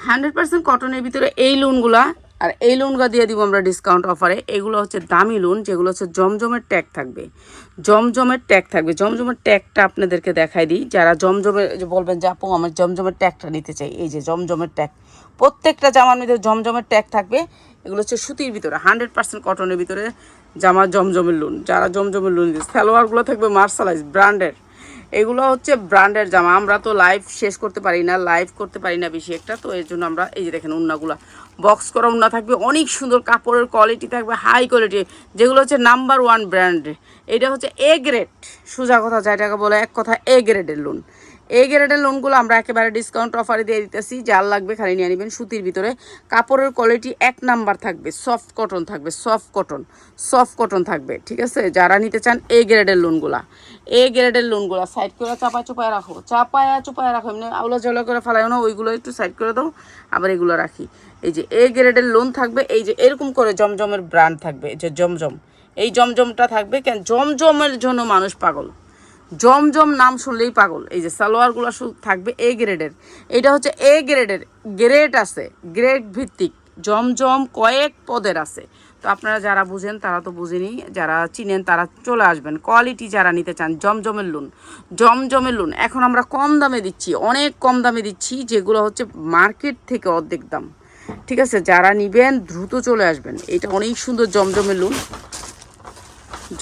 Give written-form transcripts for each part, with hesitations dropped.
100% কটনের ভিতরে এই লোনগুলা, আর এই লোনগুলো দিয়ে দিব আমরা ডিসকাউন্ট অফারে। এগুলো হচ্ছে দামি লোন, যেগুলো হচ্ছে জমজমের ট্যাগ থাকবে, জমজমের ট্যাগ থাকবে। জমজমের ট্যাগটা আপনাদেরকে দেখাই দিই। যারা জমজমের যে বলবেন যে আপু আমার জমজমের ট্যাগটা নিতে চাই, এই যে জমজমের ট্যাগ, প্রত্যেকটা জামার মধ্যে জমজমের ট্যাগ থাকবে। এগুলো হচ্ছে সুতির ভিতরে 100% কটনের ভিতরে জামা, জমজমের লোন। যারা জমজমের লোন দিচ্ছে, সালোয়ারগুলো থাকবে মার্শালাইজ ব্র্যান্ডের। এগুলো হচ্ছে ব্র্যান্ডের জামা। আমরা তো লাইভ শেষ করতে পারি না, লাইভ করতে পারি না বেশি একটা, তো এর জন্য আমরা এই যে দেখেন উন্নাগুলো বক্স করা উন্না থাকবে, অনেক সুন্দর কাপড়ের কোয়ালিটি থাকবে, হাই কোয়ালিটি, যেগুলো হচ্ছে নাম্বার 1 ব্র্যান্ড। এটা হচ্ছে এ গ্রেড, সোজা কথা যেটাকে বলে এক কথা এ গ্রেডের লোন। এই গ্রেডের লোনগুলো আমরা একেবারে ডিসকাউন্ট অফারে দিয়ে দিতেছি। যার লাগবে খালি নিয়ে নেবেন। সুতির ভিতরে কাপড়ের কোয়ালিটি 1 নাম্বার থাকবে, সফট কটন থাকবে, সফট কটন থাকবে, ঠিক আছে। যারা নিতে চান এই গ্রেডের লোনগুলা, এই গ্রেডের লোনগুলা সাইড করে চাপায় রাখো, চাপায় রাখো, এমনি আউলা জলা করে ফেলায় না, ওইগুলো একটু সাইড করে দাও, আবার এগুলো রাখি। এই যে এই গ্রেডের লোন থাকবে, এই যে এরকম করে জমজমের ব্র্যান্ড থাকবে, এই যে জমজম, এই জমজমটা থাকবে। কেন জমজমের জন্য মানুষ পাগল, জমজম নাম শুনলেই পাগল। এই যে সালোয়ারগুলো থাকবে এ গ্রেডের। এটা হচ্ছে এ গ্রেডের, গ্রেড আছে, গ্রেড ভিত্তিক জমজম কয়েক পদের আছে। তো আপনারা যারা বুঝেন তারা তো বুঝেনি, যারা চিনেন তারা চলে আসবেন। কোয়ালিটি যারা নিতে চান জমজমের লোন, জমজমের লোন এখন আমরা কম দামে দিচ্ছি, অনেক কম দামে দিচ্ছি, যেগুলো হচ্ছে মার্কেট থেকে অর্ধেক দাম, ঠিক আছে। যারা নিবেন দ্রুত চলে আসবেন। এটা অনেক সুন্দর জমজমের লোন,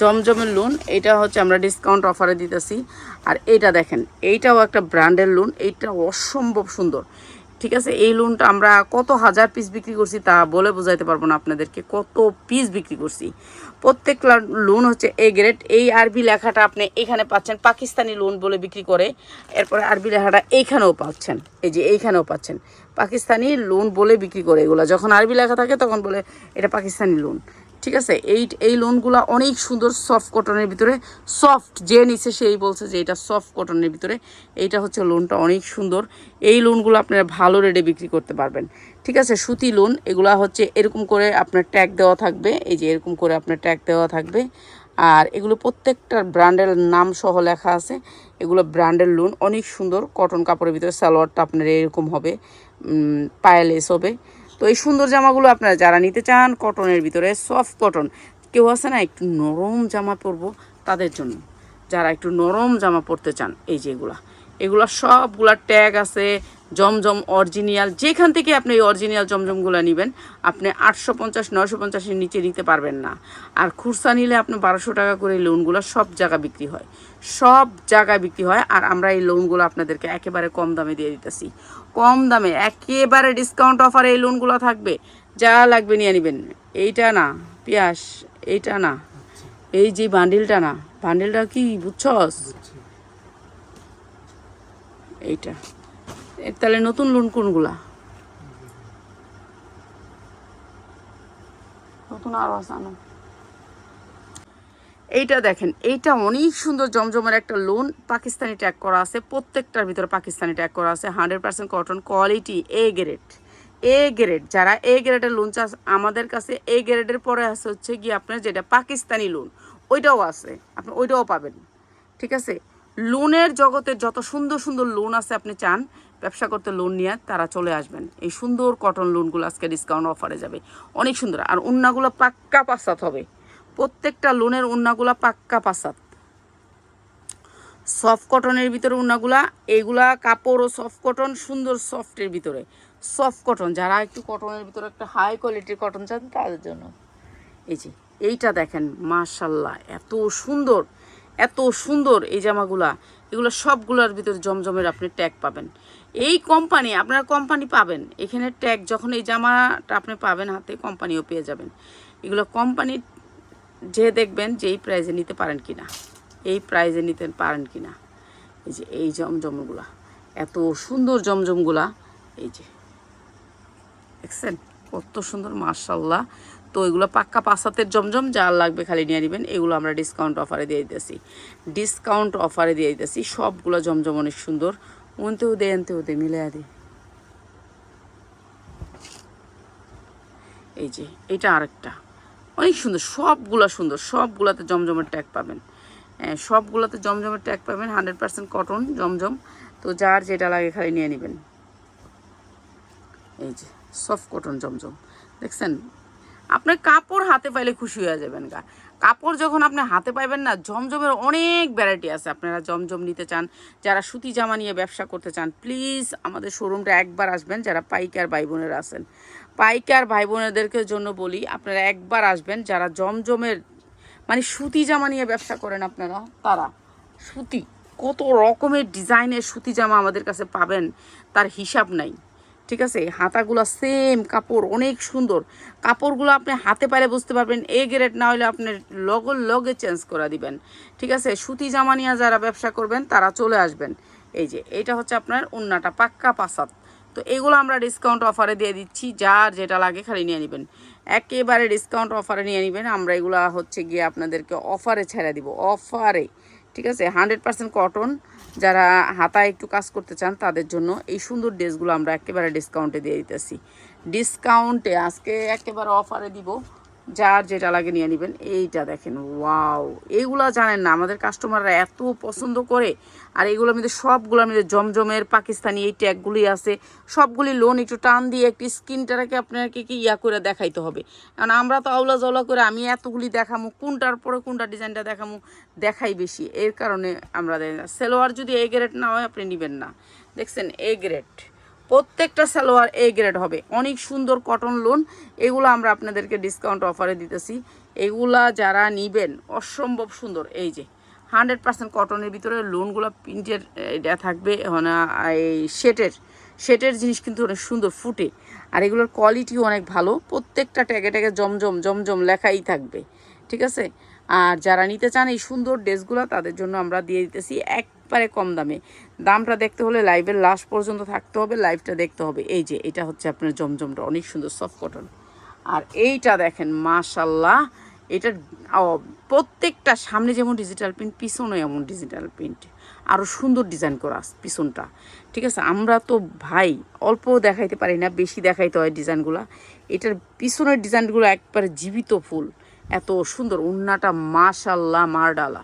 জমজমের লোন। এটা হচ্ছে আমরা ডিসকাউন্ট অফারে দিতেছি। আর এটা দেখেন, এইটাও একটা ব্র্যান্ডের লোন, এইটা অসম্ভব সুন্দর, ঠিক আছে। এই লোনটা আমরা কত হাজার পিস বিক্রি করছি তা বলে বোঝাইতে পারবো না আপনাদেরকে, কত পিস বিক্রি করছি। প্রত্যেক লোন হচ্ছে এ গ্রেড। এই আরবি লেখাটা আপনি এখানে পাচ্ছেন, পাকিস্তানি লোন বলে বিক্রি করে। এরপরে আরবি লেখাটা এইখানেও পাচ্ছেন, এই যে এইখানেও পাচ্ছেন, পাকিস্তানি লোন বলে বিক্রি করে। এগুলো যখন আরবি লেখা থাকে তখন বলে এটা পাকিস্তানি লোন, ঠিক আছে। এই লোনগুলো অনেক সুন্দর, সফট কটনের ভিতরে, সফট যে নিচ্ছে সেই বলছে যে এটা সফট কটনের ভিতরে। এইটা হচ্ছে লোনটা অনেক সুন্দর। এই লোনগুলো আপনারা ভালো রেটে বিক্রি করতে পারবেন, ঠিক আছে। সুতি লোন এগুলা হচ্ছে এরকম করে আপনার ট্যাগ দেওয়া থাকবে, এই যে এরকম করে আপনার ট্যাগ দেওয়া থাকবে। আর এগুলো প্রত্যেকটা ব্র্যান্ডের নাম সহ লেখা আছে। এগুলো ব্র্যান্ডের লোন, অনেক সুন্দর কটন কাপড়ের ভিতরে। সালোয়ারটা আপনার এরকম হবে, পায়ে লেস হবে। তো এই সুন্দর জামাগুলো আপনারা যারা নিতে চান কটনের ভিতরে, সফট কটন, কেউ আছে না একটু নরম জামা পরবো তাদের জন্য, যারা একটু নরম জামা পরতে চান, এই যে এগুলা সবগুলা ট্যাগ আছে, জমজম অরিজিনাল। যেখান থেকে আপনি এই অরিজিনাল জমজমগুলো নেবেন, আপনি 850 950-এর নিচে নিতে পারবেন না। আর খুচরা নিলে আপনি 1200 টাকা করে এই লোনগুলো সব জায়গায় বিক্রি হয়, সব জায়গায় বিক্রি হয়। আর আমরা এই লোনগুলো আপনাদেরকে একেবারে কম দামে দিয়ে দিতেছি, কম দামে একেবারে ডিসকাউন্ট অফারে এই লোনগুলো থাকবে। যা লাগবে নিয়ে নেবেন। এইটা না পিয়াস, এইটা না, এই যে বান্ডিলটা না, বান্ডিলটা কি বুঝছস, এইটা। তাহলে নতুন লোন কোনগুলা, নতুন আরো আছে আনো। এইটা দেখেন, এইটা অনেক সুন্দর জমজমের একটা লোন, পাকিস্তানি ট্যাগ করা আছে, প্রত্যেকটার ভিতরে পাকিস্তানি ট্যাগ করা আছে। 100% cotton, quality A grade, A grade. যারা এ গ্রেডের লোন চাষ আমাদের কাছে, এ গ্রেডের পরে আছে হচ্ছে কি আপনার যেটা পাকিস্তানি লোন, ওইটাও আছে, আপনি ওইটাও পাবেন, ঠিক আছে। লোনের জগতে যত সুন্দর সুন্দর লোন আছে, আপনি চান ব্যবসা করতে লোন নিয়ে, তারা চলে আসবেন। এই সুন্দর কটন লোনগুলো আজকে ডিসকাউন্ট অফারে যাবে, অনেক সুন্দর। আর উন্নাগুলো পাক্কা পাসাত হবে, প্রত্যেকটা লোনের উন্নাগুলা পাক্কা পাসাত, সফট কটনের ভিতরে উন্নাগুলা। এইগুলা কাপড়ও সফট কটন, সুন্দর সফটের ভিতরে, সফট কটন। যারা একটু কটনের ভিতরে একটা হাই কোয়ালিটির কটন চান তাদের জন্য এই যে এইটা দেখেন, মাশাল্লাহ এত সুন্দর, এত সুন্দর এই জামাগুলা। এগুলো সবগুলোর ভিতরে জমজমের আপনি ট্যাগ পাবেন। এই কোম্পানি, আপনার কোম্পানি পাবেন এখানে ট্যাগ। যখন এই জামাটা আপনি পাবেন হাতে, কোম্পানিও পেয়ে যাবেন। এগুলো কোম্পানি যে দেখবেন যে এই প্রাইজে নিতে পারেন কিনা, এই প্রাইজে নিতে পারেন কিনা। এই যে এই জমজমগুলা, এত সুন্দর জমজমগুলা, এই যে দেখছেন কত সুন্দর, মাশাল্লাহ। তো এগুলো পাক্কা পাসাতের জমজম, যার লাগবে খালি নিয়ে নেবেন। এগুলো আমরা ডিসকাউন্ট অফারে দিয়ে দিতেছি, ডিসকাউন্ট অফারে দিয়ে দিতেছি। সবগুলো জমজম অনেক সুন্দর, উনতেও দে এনতেও দে, মিলে দে। এই যে এটা আরেকটা অনেক সুন্দর, সবগুলো সুন্দর, সবগুলোতে জমজমের ট্যাগ পাবেন। হ্যাঁ, সবগুলোতে জমজমের ট্যাগ পাবেন, 100% কটন জমজম। তো যার যেটা লাগে খালি নিয়ে নেবেন। এই যে সফট কটন জমজম দেখছেন, আপনার কাপড় হাতে পাইলে খুশি হয়ে যাবেন গা। কাপড় যখন আপনি হাতে পাইবেন না, জমজমের অনেক ভ্যারাইটি আছে। আপনারা জমজম নিতে চান, যারা সুতি জামা নিয়ে ব্যবসা করতে চান, প্লিজ আমাদের শোরুমটা একবার আসবেন। যারা পাইকার ভাই বোনেরা আছেন, পাইকার ভাই বোনেদেরকে জন্য বলি, আপনারা একবার আসবেন। যারা জমজমের মানে সুতি জামা নিয়ে ব্যবসা করেন আপনারা, তারা সুতি কত রকমের ডিজাইনের সুতি জামা আমাদের কাছে পাবেন তার হিসাব নাই। ঠিক আছে, হাতাগুলো সেম কাপড়, অনেক সুন্দর কাপড়গুলো। আপনি হাতে পারে বুঝতে পারবেন, এ গ্রেড না হলে আপনি লগে চেঞ্জ করে দিবেন। ঠিক আছে, সুতি জামা নিয়ে যারা ব্যবসা করবেন তারা চলে আসবেন। এই যে এটা হচ্ছে আপনার ওন্নাটা, পাক্কা পাসাত। তো এগুলো আমরা ডিসকাউন্ট অফারে দিয়ে দিচ্ছি, যার যেটা লাগে খালি নিয়ে নেবেন, একেবারে ডিসকাউন্ট অফারে নিয়ে নেবেন। আমরা এগুলো হচ্ছে গিয়ে আপনাদেরকে অফারে ছেড়ে দিব, অফারে। ঠিক আছে, 100% কটন। যারা হাতায় একটু কাজ করতে চান তাদের জন্য এই সুন্দর ড্রেসগুলো আমরা একেবারে ডিসকাউন্টে দিয়ে দিতেছি, ডিসকাউন্টে আজকে একেবারে অফারে দিব। যার যেটা লাগে নিয়ে নেবেন। এইটা দেখেন, ওয়াও, এইগুলো জানেন না আমাদের কাস্টমাররা এত পছন্দ করে। আর এইগুলোর মধ্যে সবগুলোর মধ্যে জমজমের পাকিস্তানি এই ট্যাগগুলি আছে, সবগুলি লোন একটু টান দিয়ে একটি স্কিনটাকে আপনাকে কি ইয়া করে দেখাইতে হবে। কারণ আমরা তো আউলা জাউলা করে আমি এতগুলি দেখামু, কোনটার পরে কোনটা ডিজাইনটা দেখামু, দেখাই বেশি। এর কারণে আমরা সেলোয়ার যদি এ গ্রেড না হয় আপনি নেবেন না। দেখছেন, এ গ্রেড, প্রত্যেকটা সালোয়ার এ গ্রেড হবে, অনেক সুন্দর কটন লোন। এগুলো আমরা আপনাদেরকে ডিসকাউন্ট অফারে দিতেছি। এগুলা যারা নিবেন অসম্ভব সুন্দর। এই যে 100% কটনের ভিতরে লোনগুলো প্রিন্টের এটা থাকবে, মানে এই শেটের জিনিস কিন্তু অনেক সুন্দর ফুটে। আর এগুলোর কোয়ালিটিও অনেক ভালো, প্রত্যেকটা ট্যাগে ট্যাগে জমজম জমজম লেখাই থাকবে। ঠিক আছে, আর যারা নিতে চান এই সুন্দর ড্রেসগুলো তাদের জন্য আমরা দিয়ে দিতেছি একবারে কম দামে। দামটা দেখতে হলে লাইভের লাস্ট পর্যন্ত থাকতে হবে, লাইভটা দেখতে হবে। এই যে এটা হচ্ছে আপনার জমজমটা, অনেক সুন্দর সফট কটন। আর এইটা দেখেন, মাশাল্লাহ, এটা প্রত্যেকটা সামনে যেমন ডিজিটাল প্রিন্ট, পিছনে এমন ডিজিটাল প্রিন্ট, আরও সুন্দর ডিজাইন করা পিছনটা। ঠিক আছে, আমরা তো ভাই অল্প দেখাইতে পারি না, বেশি দেখাইতে হয় ডিজাইনগুলো। এটার পিছনের ডিজাইনগুলো একবারে জীবিত ফুল, এত সুন্দর। ওন্নাটা মাশাল্লাহ মারডালা,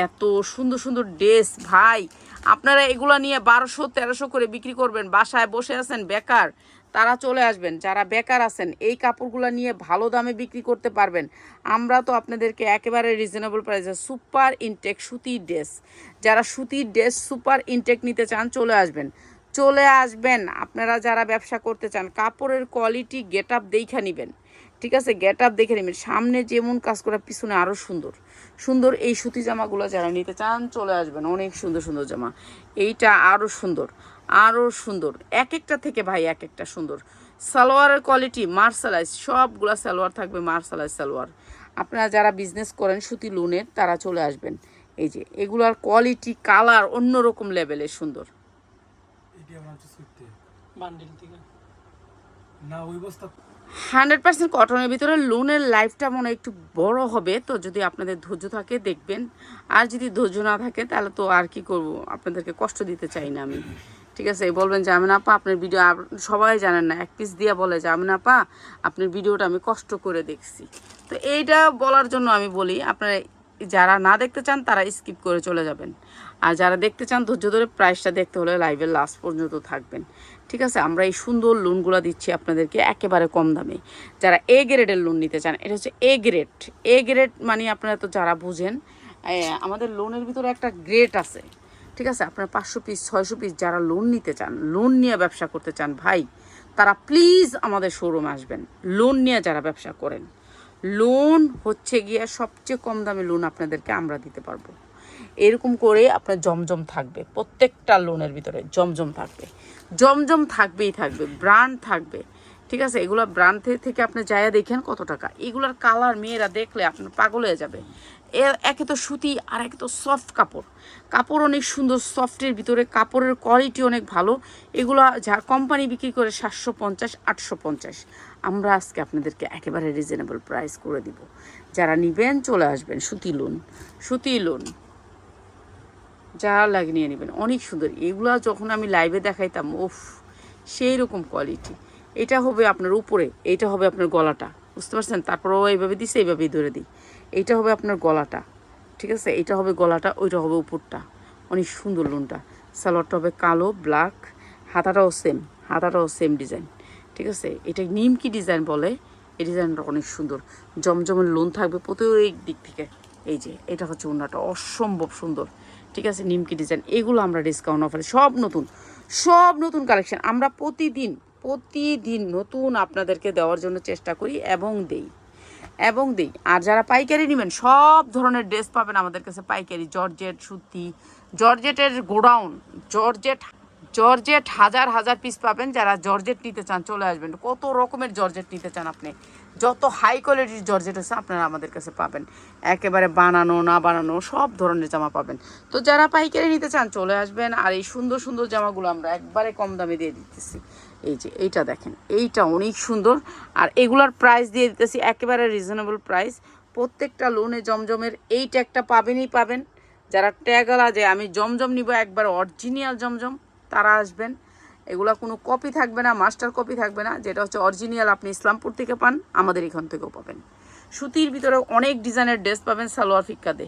এত সুন্দর সুন্দর ড্রেস। ভাই আপনারা এগুলো নিয়ে 1200-1300 করে বিক্রি করবেন, বাসায় বসে আছেন বেকার, তারা চলে আসবেন। যারা বেকার আছেন এই কাপড়গুলো নিয়ে ভালো দামে বিক্রি করতে পারবেন। আমরা তো আপনাদেরকে একেবারে রিজনেবল প্রাইসে সুপার ইনটেক সুতির ড্রেস, যারা সুতির ড্রেস সুপার ইনটেক নিতে চান চলে আসবেন, চলে আসবেন। আপনারা যারা ব্যবসা করতে চান, কাপড়ের কোয়ালিটি গেট আপ দেখে নেবেন। ঠিক আছে, গেট আপ দেখে নেবেন, সামনে যেমন কাজ করা পিছনে আরও সুন্দর সুন্দর। এই সুতি জামাগুলো যারা নিতে চান চলে আসবেন, অনেক সুন্দর সুন্দর জামা। এইটা আরও সুন্দর, আরও সুন্দর, এক একটা থেকে ভাই এক একটা সুন্দর। সালোয়ারের কোয়ালিটি মার্শালাইজ, সবগুলো সালোয়ার থাকবে মার্শালাইজ সালোয়ার। আপনারা যারা বিজনেস করেন সুতি লুনের তারা চলে আসবেন। এই যে এগুলার কোয়ালিটি কালার অন্যরকম লেভেলের সুন্দর। না ওই বস্তা 100% কটনের ভিতরে লোনের লাইফটা মনে একটু বড় হবে, তো যদি আপনাদের ধৈর্য থাকে দেখবেন। আর যদি ধৈর্য না থাকে তাহলে তো আর কি করব, আপনাদেরকে কষ্ট দিতে চাই না আমি। ঠিক আছে, বলবেন যে আমিনা আপা আপনার ভিডিও, সবাই জানেন না, এক পিস দিয়ে বলে যে আমিনা আপা আপনার ভিডিওটা আমি কষ্ট করে দেখছি। তো এইটা বলার জন্য আমি বলি, আপনারা যারা না দেখতে চান তারা স্কিপ করে চলে যাবেন, আর যারা দেখতে চান ধৈর্য ধরে প্রাইসটা দেখতে হলে লাইভের লাস্ট পর্যন্ত থাকবেন। ঠিক আছে, আমরা এই সুন্দর লোনগুলো দিচ্ছি আপনাদেরকে একেবারে কম দামে। যারা এ গ্রেডের লোন নিতে চান, এটা হচ্ছে এ গ্রেড। এ গ্রেড মানে আপনারা তো যারা বুঝেন, আমাদের লোনের ভিতরে একটা গ্রেড আছে। ঠিক আছে, আপনার 500 পিস 600 পিস যারা লোন নিতে চান, লোন নিয়ে ব্যবসা করতে চান ভাই, তারা প্লিজ আমাদের শোরুমে আসবেন। লোন নিয়ে যারা ব্যবসা করেন, লোন হচ্ছে গিয়ে সবচেয়ে কম দামে লোন আপনাদেরকে আমরা দিতে পারবো। এরকম করে আপনার জমজম থাকবে, প্রত্যেকটা লোনের ভিতরে জমজম থাকবে, জমজম থাকবেই থাকবে, ব্র্যান্ড থাকবে। ঠিক আছে, এগুলো ব্র্যান্ড থেকে আপনি যাইয়া দেখেন কত টাকা। এগুলোর কালার মেয়েরা দেখলে আপনার পাগল হয়ে যাবে। একে তো সুতি আর একে তো সফট কাপড়, কাপড় অনেক সুন্দর সফটের ভিতরে, কাপড়ের কোয়ালিটি অনেক ভালো। এগুলো যা কোম্পানি বিক্রি করে 750-850, আমরা আজকে আপনাদেরকে একেবারে রিজনেবল প্রাইস করে দিব। যারা নেবেন চলে আসবেন। সুতি লোন, সুতি লোন যা লাগে নিয়ে নেবেন, অনেক সুন্দর। এগুলা যখন আমি লাইভে দেখাইতাম, ওফ সেই রকম কোয়ালিটি। এটা হবে আপনার উপরে, এইটা হবে আপনার গলাটা, বুঝতে পারছেন? তারপরেও এইভাবে দিছে, এইভাবেই ধরে দিই। এইটা হবে আপনার গলাটা, ঠিক আছে, এইটা হবে গলাটা, ওইটা হবে উপরটা। অনেক সুন্দর লোনটা। সালোয়ারটা হবে কালো ব্ল্যাক, হাতাটাও সেম ডিজাইন। ঠিক আছে, এটা নিমকি ডিজাইন বলে। এই ডিজাইনটা অনেক সুন্দর, জমজমের লোন থাকবে প্রত্যেক দিক থেকে। এই যে এটা হচ্ছে ওড়নাটা, অসম্ভব সুন্দর। ঠিক আছে, নিমকি ডিজাইন, এগুলো আমরা ডিসকাউন্ট অফারে সব নতুন কালেকশন আমরা প্রতিদিন নতুন আপনাদেরকে দেওয়ার জন্য চেষ্টা করি এবং দেই। আর যারা পাইকারি নেবেন সব ধরনের ড্রেস পাবেন আমাদের কাছে পাইকারি। জর্জেট, সুতি, জর্জেটের গোডাউন, জর্জেট হাজার পিস পাবেন। যারা জর্জেট নিতে চান চলে আসবেন। কত রকমের জর্জেট নিতে চান আপনি, যত হাই কোয়ালিটির জর্জেট আছে আপনারা আমাদের কাছে পাবেন। একেবারে বানানো না বানানো সব ধরনের জামা পাবেন। তো যারা পাইকারি নিতে চান চলে আসবেন। আর এই সুন্দর সুন্দর জামাগুলো আমরা একবারে কম দামে দিয়ে দিতেছি। এই যে এইটা দেখেন, এইটা অনেক সুন্দর। আর এগুলার প্রাইস দিয়ে দিতেছি একেবারে রিজনেবল প্রাইস। প্রত্যেকটা লোনে জমজমের এই ট্যাগটা পাবেন। যারা ট্যাগওয়ালা যে আমি জমজম নিব একবার অরিজিনাল জমজম, তারা আসবেন। এগুলা কোনো কপি থাকবে না, মাস্টার কপি থাকবে না। যেটা হচ্ছে অরিজিনাল আপনি ইসলামপুর থেকে পান, আমাদের এখান থেকেও পাবেন। সুতির ভিতরে অনেক ডিজাইনের ড্রেস পাবেন, সালোয়ার ফিক্কা দে।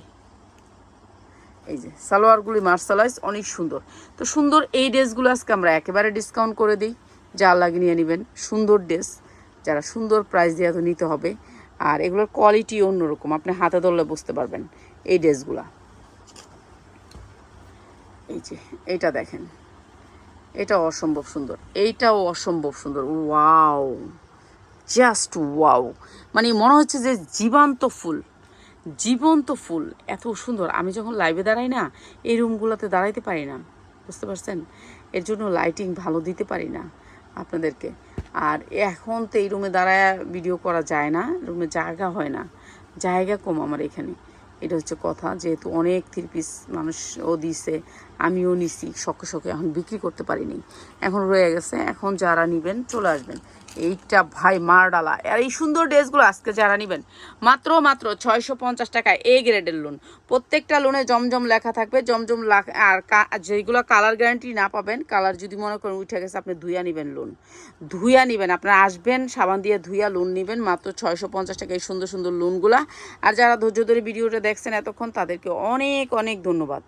এই যে সালোয়ারগুলি মার্শালাইজ, অনেক সুন্দর। তো সুন্দর এই ড্রেসগুলো আজকে আমরা একেবারে ডিসকাউন্ট করে দিই। যা লাগে নিয়ে নেবেন, সুন্দর ড্রেস। যারা সুন্দর প্রাইস দিয়ে তো নিতে হবে। আর এগুলোর কোয়ালিটি অন্যরকম, আপনি হাতে ধরলে বুঝতে পারবেন এই ড্রেসগুলা। এই যে এইটা দেখেন, এটাও অসম্ভব সুন্দর, এইটাও অসম্ভব সুন্দর। ওয়াও, জাস্ট ওয়াও, মানে মনে হচ্ছে যে জীবন্ত ফুল, এত সুন্দর। আমি যখন লাইভে দাঁড়াই না, এই রুমগুলোতে দাঁড়াইতে পারি না, বুঝতে পারছেন? এর জন্য লাইটিং ভালো দিতে পারি না আপনাদেরকে। আর এখন তো এই রুমে দাঁড়ায় ভিডিও করা যায় না, রুমে জায়গা হয় না, জায়গা কম আমার এখানে। এটা হচ্ছে কথা, যেহেতু অনেক 3 পিস মানুষও দিছে, আমিও নিছি শখে এখন বিক্রি করতে পারিনি, এখন রয়ে গেছে। এখন যারা নেবেন চলে আসবেন। এইটা ভাই মারডালা। আর এই সুন্দর ড্রেসগুলো আজকে যারা নেবেন মাত্র 650 টাকায় এ গ্রেডের লোন। প্রত্যেকটা লোনে জমজম লেখা থাকবে, জমজম। আর যেগুলো কালার গ্যারান্টি না পাবেন, কালার যদি মনে করেন উঠে গেছে, আপনি ধুইয়া নেবেন লোন, ধুইয়া নেবেন। আপনারা আসবেন, সাবান দিয়ে ধুইয়া লোন নেবেন মাত্র 650 টাকা এই সুন্দর সুন্দর লোনগুলা। আর যারা ধৈর্য ধরে ভিডিওটা দেখছেন এতক্ষণ, তাদেরকে অনেক ধন্যবাদ।